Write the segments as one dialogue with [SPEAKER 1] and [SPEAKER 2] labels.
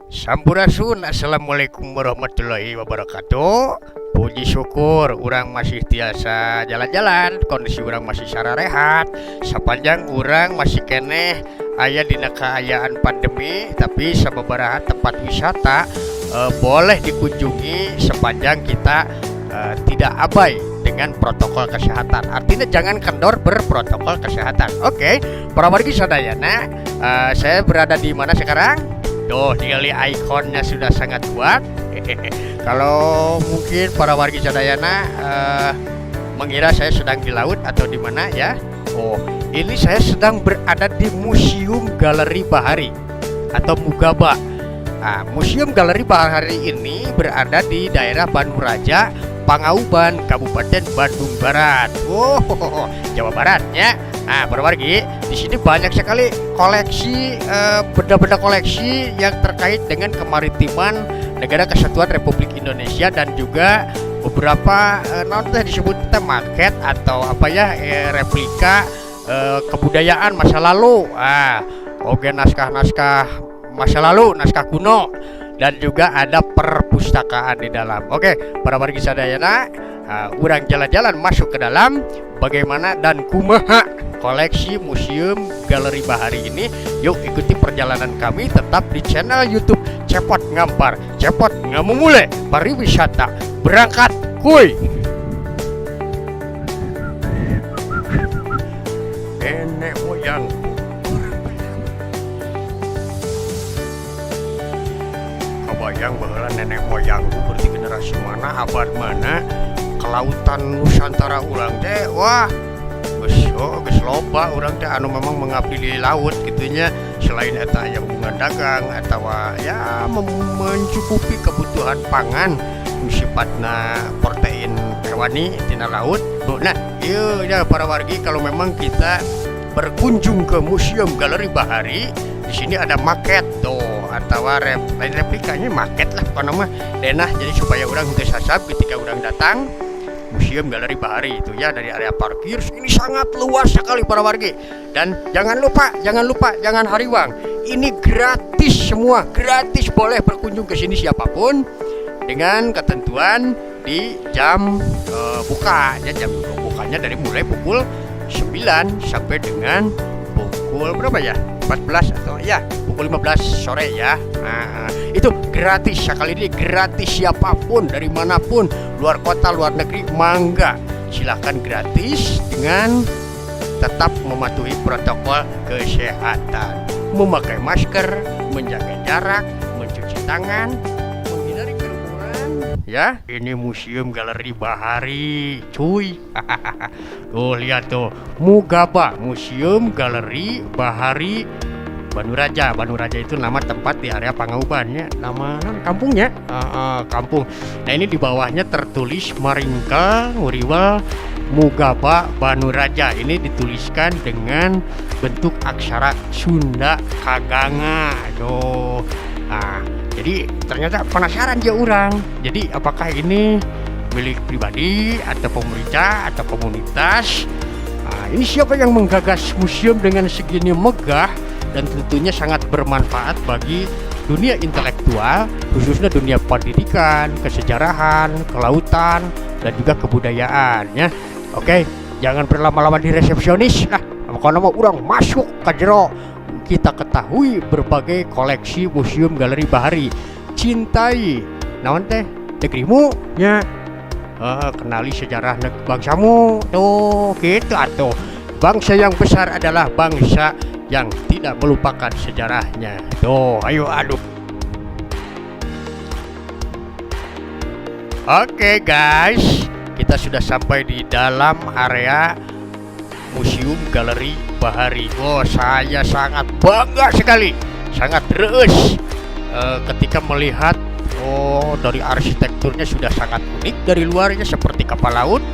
[SPEAKER 1] Sampurasun, assalamualaikum warahmatullahi wabarakatuh. Puji syukur, orang masih tiasa jalan-jalan, kondisi orang masih secara rehat. Sepanjang orang masih keneh aya dina kaayaan pandemi, tapi sababaraha tempat wisata boleh dikunjungi sepanjang kita tidak abai dengan protokol kesehatan. Artinya jangan kendor berprotokol kesehatan. Oke, para wargi sadayana, saya berada di mana sekarang? Tuh, tinggali ikonnya sudah sangat kuat. Kalau mungkin para wargi Sadayana mengira saya sedang di laut atau di mana ya? Oh, ini saya sedang berada di Museum Galeri Bahari atau Mugaba. Museum Galeri Bahari ini berada di daerah Bandung Raja, Pangauban, Kabupaten Bandung Barat. Oh, Jawa Barat ya. Para wargi, di sini banyak sekali koleksi benda-benda koleksi yang terkait dengan kemaritiman Negara Kesatuan Republik Indonesia dan juga beberapa nanti disebut maket atau apa ya replika kebudayaan masa lalu. Oke, naskah-naskah masa lalu, naskah kuno, dan juga ada perpustakaan di dalam. Oke, para wargi sadayana, urang jalan-jalan masuk ke dalam bagaimana dan kumaha koleksi Museum Galeri Bahari ini. Yuk ikuti perjalanan kami tetap di channel YouTube Cepot Ngampar, Cepot Ngamumule Pariwisata. Berangkat kuy. Nenek moyang kebayang bahwa nenek moyangku berarti generasi mana, abad mana, kelautan Nusantara urang teh. Wah, geus loba urang teh anu memang mengabdi di laut gitunya, selain eta aya hubungan dagang atau ya mencukupi kebutuhan pangan sifatna protein hewani tina laut. Nah, ieu ya para wargi, kalau memang kita berkunjung ke Museum Galeri Bahari, di sini ada maket tuh atau lain replikanya maket lah pokoknya mah denah, jadi supaya orang teu sasab ketika orang datang Museum Galeri Bahari itu ya. Dari area parkir ini sangat luas sekali para wargi, dan jangan lupa jangan hariwang, ini gratis, semua gratis, boleh berkunjung ke sini siapapun dengan ketentuan di jam buka ya. Jam bukanya dari mulai pukul 9 sampai dengan pukul berapa ya, 14 atau ya pukul 15 sore ya. Itu gratis, sekali ini gratis, siapapun dari manapun, luar kota luar negeri, mangga silahkan gratis dengan tetap mematuhi protokol kesehatan, memakai masker, menjaga jarak, mencuci tangan, menghindari kerumunan ya. Ini Museum Galeri Bahari cuy. Tuh lihat tuh, Mugaba, Museum Galeri Bahari Bandung Raja. Bandung Raja itu nama tempat di area Pangauban ya, nama kampungnya, kampung. Nah, ini di bawahnya tertulis Maringka Nguriwal Mugaba Bandung Raja. Ini dituliskan dengan bentuk aksara Sunda Kaganga. Jadi ternyata penasaran ya orang. Jadi apakah ini milik pribadi atau pemerintah atau komunitas? Ini siapa yang menggagas museum dengan segini megah dan tentunya sangat bermanfaat bagi dunia intelektual, khususnya dunia pendidikan, kesejarahan, kelautan, dan juga kebudayaan ya. Oke, jangan berlama-lama di resepsionis. Pokoknya mau orang masuk ke jero, kita ketahui berbagai koleksi Museum Galeri Bahari. Cintai naon teh negerimu ya, kenali sejarah bangsamu tuh gitu. Atau bangsa yang besar adalah bangsa yang tidak melupakan sejarahnya. Tuh, ayo aduk. Oke guys, kita sudah sampai di dalam area Museum Galeri Bahari. Oh, saya sangat bangga sekali, sangat reus ketika melihat dari arsitekturnya sudah sangat unik dari luarnya seperti kapal laut.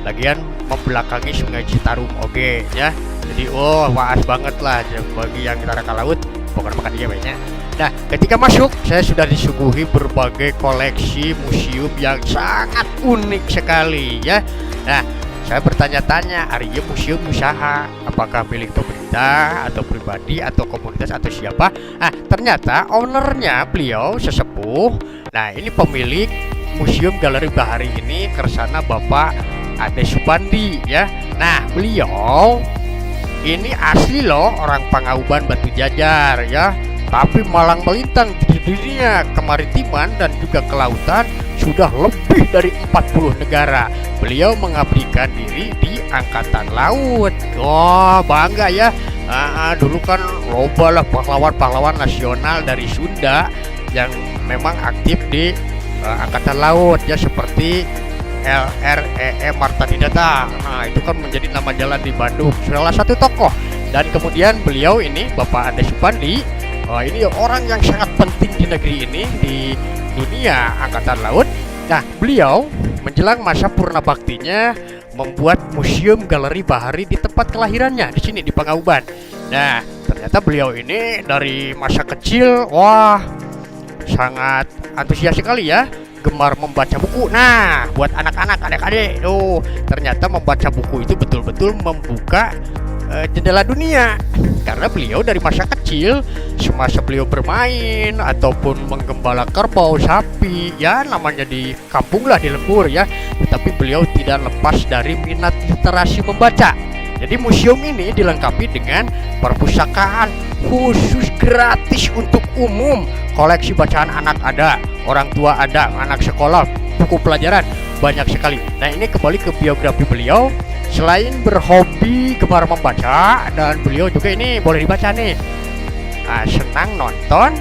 [SPEAKER 1] Lagian membelakangi Sungai Citarum oke ya. Jadi waas banget lah bagi yang kita ke laut, bukan makan dia banyak. Nah, ketika masuk saya sudah disuguhi berbagai koleksi museum yang sangat unik sekali ya. Nah, Saya bertanya-tanya, Arya museum usaha, apakah milik pemerintah atau pribadi atau komunitas atau siapa? Nah, ternyata ownernya beliau sesepuh. Nah, ini pemilik Museum Galeri Bahari ini Kersana Bapak Ade Supandi ya. Nah, beliau ini asli loh orang Pangauban Batu Jajar ya, tapi malang melintang di dunia kemaritiman dan juga kelautan sudah lebih dari 40 negara. Beliau mengabdikan diri di Angkatan Laut. Oh, bangga ya. Dulu kan loba lah pahlawan-pahlawan nasional dari Sunda yang memang aktif di Angkatan Laut ya, seperti LREE Marta Dinata. Nah, itu kan menjadi nama jalan di Bandung, salah satu tokoh. Dan kemudian beliau ini Bapak Ade Supandi, ini orang yang sangat penting di negeri ini, di dunia Angkatan Laut. Nah, beliau menjelang masa purna baktinya membuat Museum Galeri Bahari di tempat kelahirannya di sini di Pangauban. Nah, ternyata beliau ini dari masa kecil, wah, sangat antusias sekali ya, gemar membaca buku. Nah, buat anak-anak, adik-adik, ternyata membaca buku itu betul-betul membuka jendela dunia. Karena beliau dari masa kecil, semasa beliau bermain ataupun menggembala kerbau, sapi, ya namanya di kampung lah, di lembur ya, tetapi beliau tidak lepas dari minat literasi membaca. Jadi museum ini dilengkapi dengan perpustakaan khusus gratis untuk umum. Koleksi bacaan anak ada, orang tua ada, anak sekolah, buku pelajaran, banyak sekali. Nah, ini kembali ke biografi beliau. Selain berhobi gemar membaca, dan beliau juga ini boleh dibaca nih, senang nonton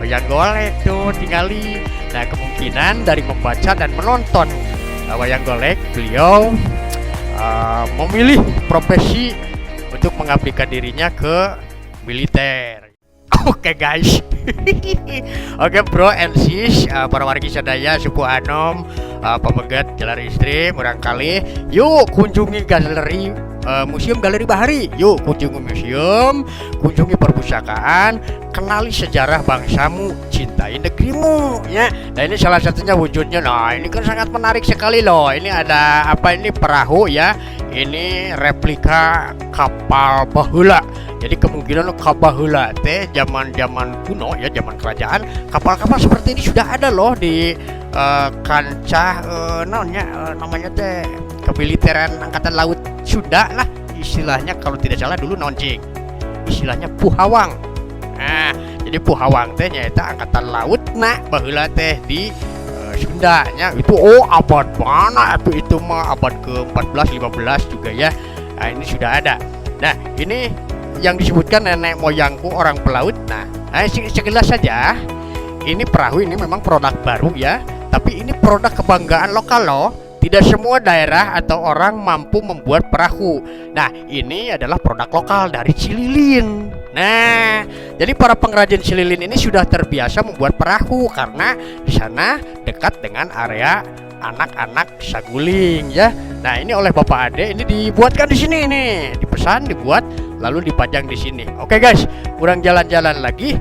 [SPEAKER 1] wayang golek tuh tingali. Nah, kemungkinan dari membaca dan menonton wayang golek, beliau memilih profesi untuk mengabdikan dirinya ke militer. Oke guys. Oke bro and sis, para wargi sadaya suku Anom, pemegat jalan istri barangkali, yuk kunjungi galeri Museum Galeri Bahari. Yuk kunjungi museum, kunjungi perpustakaan, kenali sejarah bangsamu, cintai negerimu ya. Nah, ini salah satunya wujudnya. Nah, ini kan sangat menarik sekali loh. Ini ada apa ini, perahu ya. Ini replika kapal baheula. Jadi kemungkinan kapal baheula teh zaman kuno ya, zaman kerajaan, kapal-kapal seperti ini sudah ada loh di kancah namanya teh kemiliteran Angkatan Laut Sunda lah istilahnya, kalau tidak salah dulu noncing istilahnya puhawang. Nah, jadi puhawang teh nyata Angkatan Laut nah baheula teh di Sunda nya itu. Abad mana itu mah abad ke-14 15 juga ya. Nah, ini sudah ada. Nah, ini yang disebutkan nenek moyangku orang pelaut. Nah, sekilas saja, ini perahu ini memang produk baru ya, tapi ini produk kebanggaan lokal loh. Tidak semua daerah atau orang mampu membuat perahu. Nah, ini adalah produk lokal dari Cililin. Nah, jadi para pengrajin Cililin ini sudah terbiasa membuat perahu karena di sana dekat dengan area anak-anak Saguling ya. Nah, ini oleh Bapak Ade ini dibuatkan di sini nih, dipesan, dibuat, lalu dipajang di sini. Oke guys, kurang jalan-jalan lagi,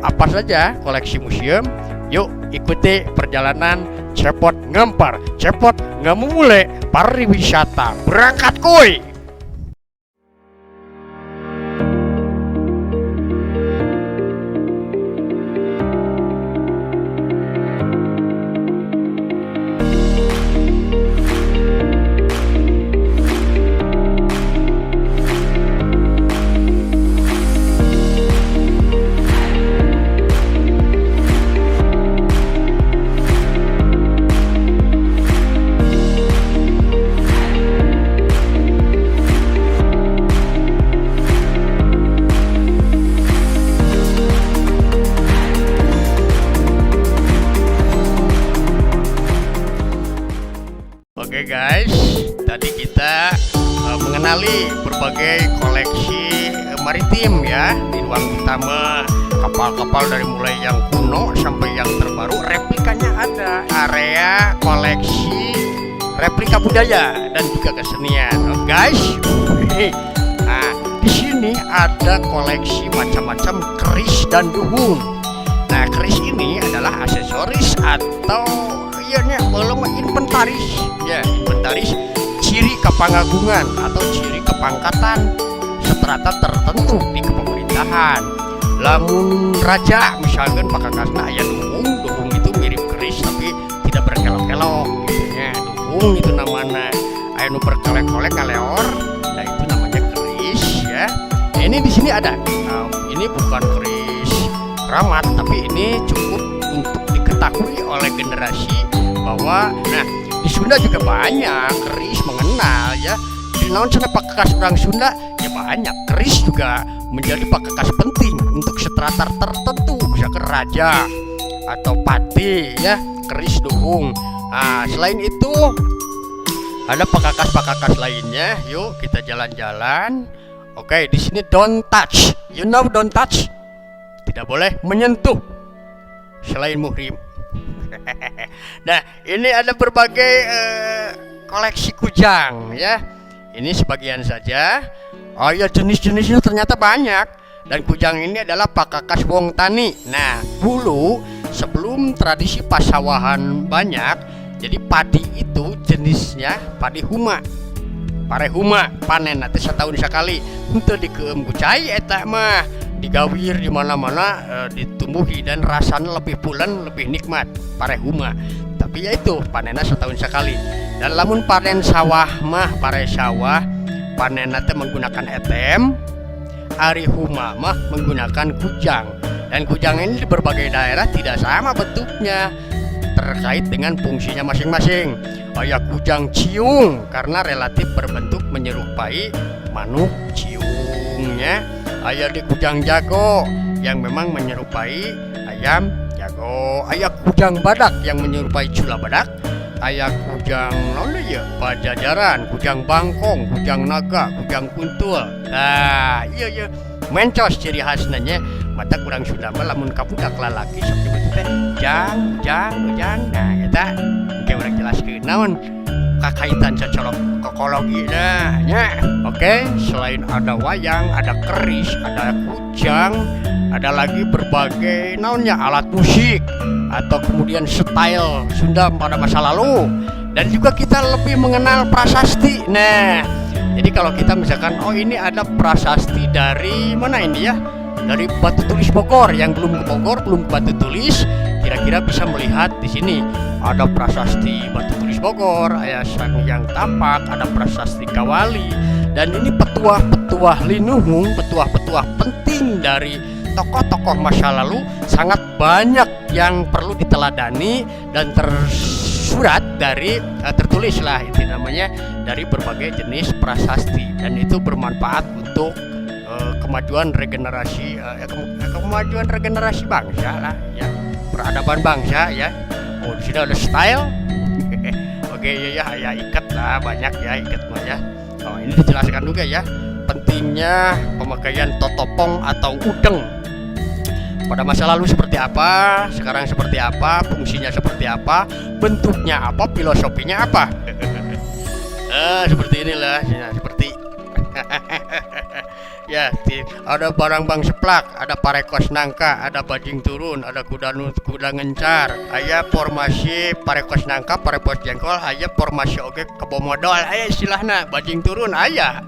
[SPEAKER 1] apa saja koleksi museum. Yuk ikuti perjalanan Cepot Ngempar, Cepot Ngemule Pariwisata. Berangkat kuy. Oke guys, tadi kita mengenali berbagai koleksi maritim ya di ruang utama. Kapal-kapal dari mulai yang kuno sampai yang terbaru, replikanya ada. Area koleksi replika budaya dan juga kesenian. Guys, nah di sini ada koleksi macam-macam keris dan duhung. Nah, keris ini adalah aksesoris atau belum inventaris ya, inventaris ciri kepangagungan atau ciri kepangkatan strata tertentu di kepemerintahan. Lamun raja misalkan pakakasna aya duhung itu mirip keris tapi tidak berkelok-kelok gitu nya. Duhung itu namanya aya nu berkelek-kelek kaleor, nah itu namanya keris ya. Ini di sini ada. Ini bukan keris keramat tapi ini cukup untuk diketahui oleh generasi bahwa di Sunda juga banyak keris mengenal ya. Di naon cenah pakakas orang Sunda ya banyak. Keris juga menjadi pakakas penting untuk strata tertentu, misalkan raja atau pati ya, keris duhung. Selain itu ada pakakas-pakakas lainnya. Yuk kita jalan-jalan. Oke, di sini don't touch. You know don't touch? Tidak boleh menyentuh selain muhrim. Nah, ini ada berbagai koleksi kujang ya. Ini sebagian saja. Oh ya, jenis-jenisnya ternyata banyak. Dan kujang ini adalah pakakas wong tani. Nah, dulu sebelum tradisi pasawahan banyak, jadi padi itu jenisnya padi huma. Pare huma panen nanti setahun sekali. Untuk dikeum kucai eta mah digawir di mana-mana, ditumbuhi dan rasanya lebih pulen, lebih nikmat. Pare huma. Tapi ya itu panennya setahun sekali. Dan lamun panen sawah mah pare sawah panen nanti menggunakan etem. Ari huma mah menggunakan kujang. Dan kujang ini di berbagai daerah tidak sama bentuknya terkait dengan fungsinya masing-masing. Aya kujang ciung karena relatif berbentuk menyerupai manuk ciungnya. Aya di kujang jago yang memang menyerupai ayam jago. Aya kujang badak yang menyerupai cula badak. Aya kujang pajajaran, kujang bangkong, kujang naga, kujang kuntul. Nah, iya mencos ciri khasnya. Mata kurang Sunda mah lamun kabudak lalaki sok disebut teh jang. Nah, kita kayak urang jelaskeun naon kakaitan cocolok kokologi nya. Oke, selain ada wayang, ada keris, ada kujang, ada lagi berbagai naonnya alat musik atau kemudian style Sunda pada masa lalu. Dan juga kita lebih mengenal prasasti. Nah, jadi kalau kita misalkan ini ada prasasti dari mana ini ya? Dari Batu Tulis Bogor. Yang belum ke Bogor, belum ke Batu Tulis, kira-kira bisa melihat di sini. Ada prasasti Batu Tulis Bogor, ada Sangyang Tapak, ada prasasti Kawali. Dan ini petuah-petuah linuhung, petuah-petuah penting dari tokoh-tokoh masa lalu sangat banyak yang perlu diteladani dan tertulis lah itu namanya dari berbagai jenis prasasti. Dan itu bermanfaat untuk kemajuan regenerasi bangsa lah ya, peradaban bangsa ya. Di sini ada style. Oke ya ikat lah banyak ya ikat mah ya. Ini dijelaskan juga ya pentingnya pemakaian totopong atau udeng pada masa lalu seperti apa, sekarang seperti apa, fungsinya seperti apa, bentuknya apa, filosofinya apa. Seperti inilah seperti ya, ada barang bang seplak, ada parekos nangka, ada bajing turun, ada kuda ngencar, aya formasi parekos nangka, parekos jengkol, aya formasi oge kebomodol, aya istilahna bajing turun aya.